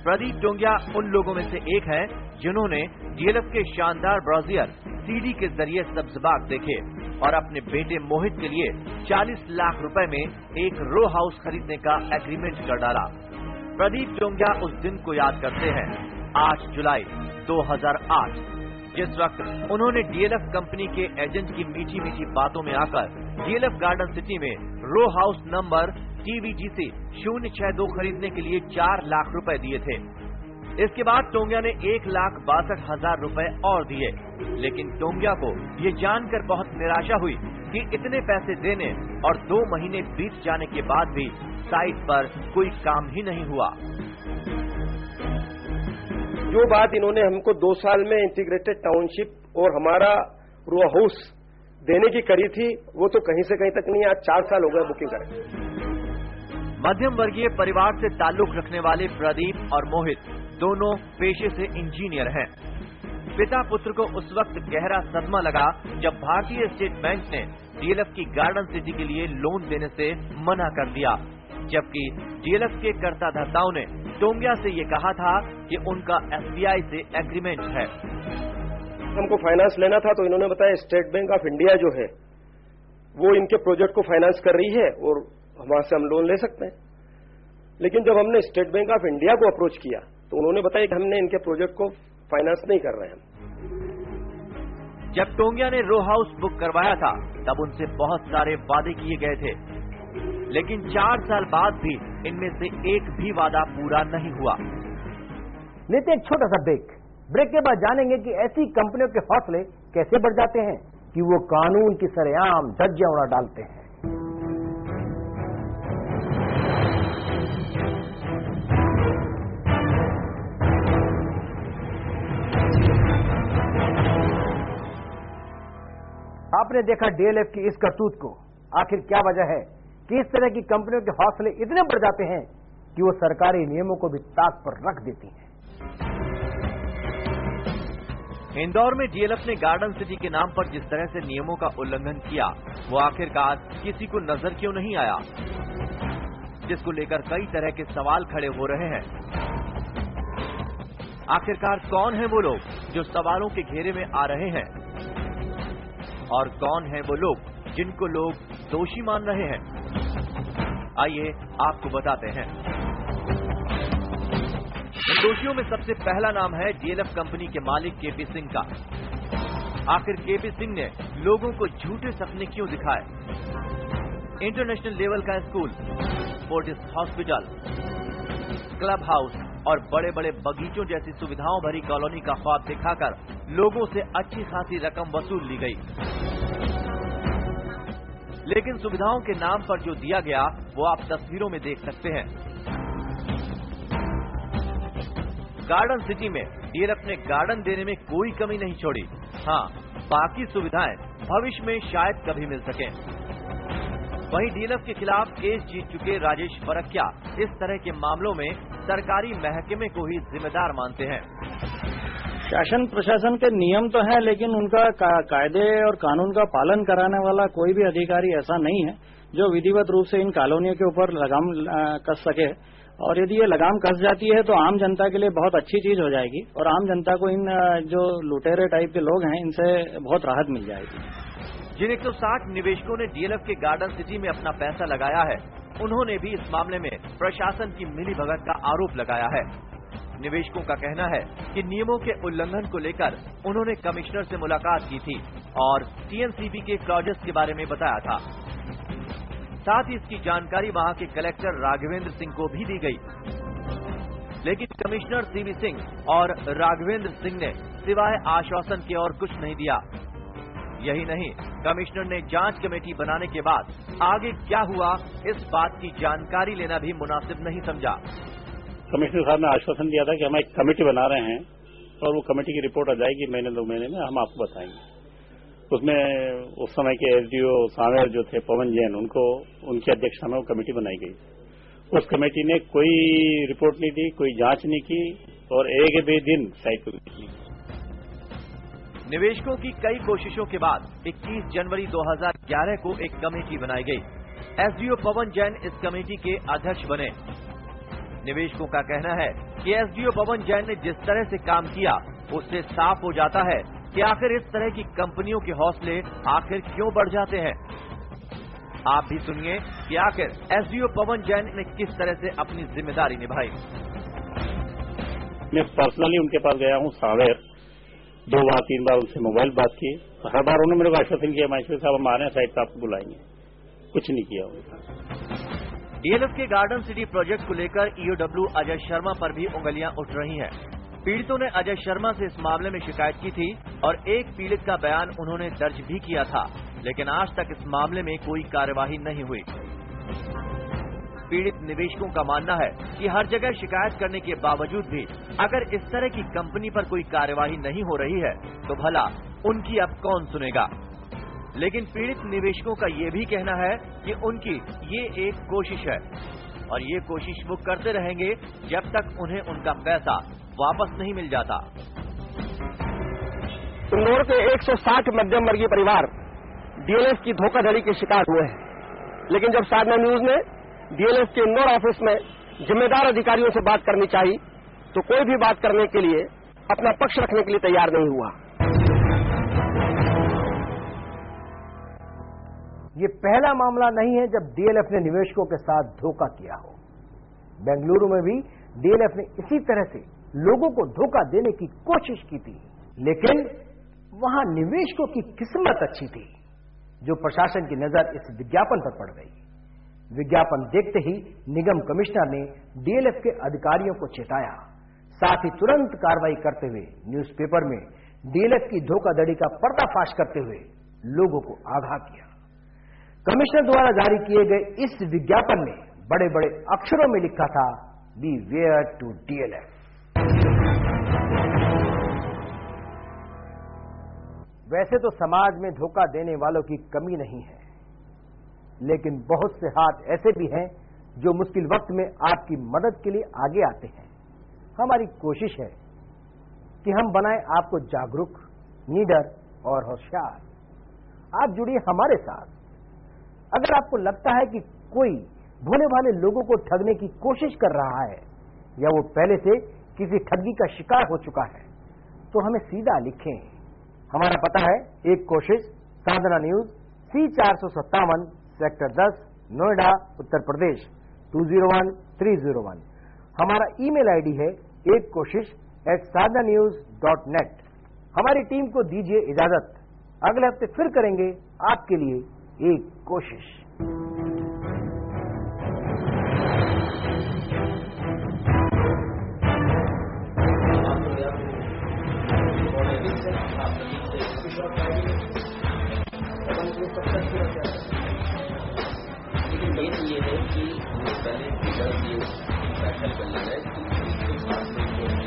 प्रदीप टोंगिया उन लोगों में से एक है जिन्होंने डीएलएफ के शानदार ब्राउजियर सीडी के जरिए सब्जबाग देखे और अपने बेटे मोहित के लिए 40 लाख रुपए में एक रो हाउस खरीदने का एग्रीमेंट कर डाला। प्रदीप टोंगिया उस दिन को याद करते हैं, 8 जुलाई 2008, जिस वक्त उन्होंने डीएलएफ कंपनी के एजेंट की मीठी मीठी बातों में आकर डीएलएफ गार्डन सिटी में रो हाउस नंबर TVGC 062 खरीदने के लिए 4 लाख रुपए दिए थे। इसके बाद टोंगिया ने 1,62,000 रुपए और दिए, लेकिन टोंगिया को ये जानकर बहुत निराशा हुई कि इतने पैसे देने और 2 महीने बीत जाने के बाद भी साइट पर कोई काम ही नहीं हुआ। जो बात इन्होंने हमको 2 साल में इंटीग्रेटेड टाउनशिप और हमारा रो हाउस देने की करी थी, वो तो कहीं से कहीं तक नहीं। आज 4 साल हो गए बुकिंग करें। मध्यम वर्गीय परिवार से ताल्लुक रखने वाले प्रदीप और मोहित दोनों पेशे से इंजीनियर हैं। पिता पुत्र को उस वक्त गहरा सदमा लगा जब भारतीय स्टेट बैंक ने डीएलएफ की गार्डन सिटी के लिए लोन देने से मना कर दिया, जबकि डीएलएफ के कर्ता धर्ताओं ने टोंगिया से ये कहा था कि उनका SBI से एग्रीमेंट है। हमको फाइनेंस लेना था तो इन्होंने बताया स्टेट बैंक ऑफ इंडिया जो है वो इनके प्रोजेक्ट को फाइनेंस कर रही है और वहां से हम लोन ले सकते हैं। लेकिन जब हमने स्टेट बैंक ऑफ इंडिया को अप्रोच किया तो उन्होंने बताया कि हमने इनके प्रोजेक्ट को फाइनेंस नहीं कर रहे हैं। जब टोंगिया ने रो हाउस बुक करवाया था तब उनसे बहुत सारे वादे किए गए थे, लेकिन 4 साल बाद भी इनमें से एक भी वादा पूरा नहीं हुआ। लेते एक छोटा सा ब्रेक के बाद जानेंगे कि ऐसी कंपनियों के हौसले कैसे बढ़ जाते हैं कि वो कानून की सरेआम धज्जियां उड़ा डालते हैं। आपने देखा डीएलएफ की इस करतूत को। आखिर क्या वजह है कि इस तरह की कंपनियों के हौसले इतने बढ़ जाते हैं कि वो सरकारी नियमों को भी ताक पर रख देती हैं। इंदौर में डीएलएफ ने गार्डन सिटी के नाम पर जिस तरह से नियमों का उल्लंघन किया, वो आखिरकार किसी को नजर क्यों नहीं आया, जिसको लेकर कई तरह के सवाल खड़े हो रहे हैं। आखिरकार कौन है वो लोग जो सवालों के घेरे में आ रहे हैं और कौन है वो लोग जिनको लोग दोषी मान रहे हैं? आइए आपको बताते हैं। इन दोषियों में सबसे पहला नाम है डीएलएफ कंपनी के मालिक केपी सिंह का। आखिर केपी सिंह ने लोगों को झूठे सपने क्यों दिखाए? इंटरनेशनल लेवल का school, Fortis hospital, club house और बड़े बड़े बगीचों जैसी सुविधाओं भरी कॉलोनी का ख्वाब दिखाकर लोगों से अच्छी खासी रकम वसूल ली गई। लेकिन सुविधाओं के नाम पर जो दिया गया वो आप तस्वीरों में देख सकते हैं। गार्डन सिटी में डीएलएफ ने गार्डन देने में कोई कमी नहीं छोड़ी। हाँ, बाकी सुविधाएं भविष्य में शायद कभी मिल सकें। वहीं डीएलएफ के खिलाफ केस जीत चुके राजेश फरकिया इस तरह के मामलों में सरकारी महकमे को ही जिम्मेदार मानते हैं। शासन प्रशासन के नियम तो है, लेकिन उनका कायदे और कानून का पालन कराने वाला कोई भी अधिकारी ऐसा नहीं है जो विधिवत रूप से इन कॉलोनियों के ऊपर लगाम कस सके। और यदि ये लगाम कस जाती है तो आम जनता के लिए बहुत अच्छी चीज हो जाएगी और आम जनता को इन जो लुटेरे टाइप के लोग हैं इनसे बहुत राहत मिल जाएगी। जिन 160 निवेशकों ने डीएलएफ के गार्डन सिटी में अपना पैसा लगाया है, उन्होंने भी इस मामले में प्रशासन की मिलीभगत का आरोप लगाया है। निवेशकों का कहना है कि नियमों के उल्लंघन को लेकर उन्होंने कमिश्नर से मुलाकात की थी और टीएनसीबी के क्लॉजेस के बारे में बताया था। साथ ही इसकी जानकारी वहां के कलेक्टर राघवेंद्र सिंह को भी दी गई, लेकिन कमिश्नर सीवी सिंह और राघवेंद्र सिंह ने सिवाय आश्वासन के और कुछ नहीं दिया। यही नहीं, कमिश्नर ने जांच कमेटी बनाने के बाद आगे क्या हुआ इस बात की जानकारी लेना भी मुनासिब नहीं समझा। कमिश्नर साहब ने आश्वासन दिया था कि हम एक कमेटी बना रहे हैं और वो कमेटी की रिपोर्ट आ जाएगी महीने 2 महीने में, हम आपको बताएंगे। उसमें उस समय के एसडीओ सावेर जो थे पवन जैन, उनकी अध्यक्षता में वो कमेटी बनाई गई। उस कमेटी ने कोई रिपोर्ट नहीं दी, कोई जांच नहीं की और एक भी दिन साइट पर नहीं। निवेशकों की कई कोशिशों के बाद 21 जनवरी 2011 को एक कमेटी बनाई गई। एसडीओ पवन जैन इस कमेटी के अध्यक्ष बने। निवेशकों का कहना है कि एसडीओ पवन जैन ने जिस तरह से काम किया उससे साफ हो जाता है कि आखिर इस तरह की कंपनियों के हौसले आखिर क्यों बढ़ जाते हैं। आप भी सुनिए कि आखिर एसडीओ पवन जैन ने किस तरह से अपनी जिम्मेदारी निभाई। मैं पर्सनली उनके पास गया हूं सांवेर, 2 बार 3 बार उनसे मोबाइल बात की। हर बार उन्होंने मेरे को आश्वासन किया महेश्वरी साहब हम आ रहे हैं, साइड पर आपको बुलाएंगे। कुछ नहीं किया उन्होंने। डीएलएफ के गार्डन सिटी प्रोजेक्ट को लेकर ईओडब्ल्यू अजय शर्मा पर भी उंगलियां उठ रही हैं। पीड़ितों ने अजय शर्मा से इस मामले में शिकायत की थी और एक पीड़ित का बयान उन्होंने दर्ज भी किया था, लेकिन आज तक इस मामले में कोई कार्यवाही नहीं हुई। पीड़ित निवेशकों का मानना है कि हर जगह शिकायत करने के बावजूद भी अगर इस तरह की कंपनी पर कोई कार्यवाही नहीं हो रही है तो भला उनकी अब कौन सुनेगा। लेकिन पीड़ित निवेशकों का ये भी कहना है कि उनकी ये एक कोशिश है और ये कोशिश वो करते रहेंगे जब तक उन्हें उनका पैसा वापस नहीं मिल जाता। इंदौर के 160 मध्यम वर्गीय परिवार डीएलएफ की धोखाधड़ी के शिकार हुए हैं, लेकिन जब साधना न्यूज ने डीएलएफ के इंदौर ऑफिस में जिम्मेदार अधिकारियों से बात करनी चाहिए तो कोई भी बात करने के लिए अपना पक्ष रखने के लिए तैयार नहीं हुआ। ये पहला मामला नहीं है जब डीएलएफ ने निवेशकों के साथ धोखा किया हो। बेंगलुरु में भी डीएलएफ ने इसी तरह से लोगों को धोखा देने की कोशिश की थी, लेकिन वहां निवेशकों की किस्मत अच्छी थी जो प्रशासन की नजर इस विज्ञापन पर पड़ गई। विज्ञापन देखते ही निगम कमिश्नर ने डीएलएफ के अधिकारियों को चेताया, साथ ही तुरंत कार्रवाई करते हुए न्यूज़पेपर में डीएलएफ की धोखाधड़ी का पर्दाफाश करते हुए लोगों को आगाह किया। कमिश्नर द्वारा जारी किए गए इस विज्ञापन में बड़े बड़े अक्षरों में लिखा था, बी वेयर टू डीएलएफ। वैसे तो समाज में धोखा देने वालों की कमी नहीं है, लेकिन बहुत से हाथ ऐसे भी हैं जो मुश्किल वक्त में आपकी मदद के लिए आगे आते हैं। हमारी कोशिश है कि हम बनाएं आपको जागरूक, निडर और होशियार। आप जुड़िए हमारे साथ। अगर आपको लगता है कि कोई भोले भाले लोगों को ठगने की कोशिश कर रहा है या वो पहले से किसी ठगी का शिकार हो चुका है तो हमें सीधा लिखें। हमारा पता है एक कोशिश, साधना news, C457, sector 10, Noida, Uttar Pradesh 201301। हमारा ईमेल आईडी है एक koshish@sadhananews.net। हमारी टीम को दीजिए इजाजत, अगले हफ्ते फिर करेंगे आपके लिए एक कोशिश। लेकिन ये है कि पहले फैसल करना है कि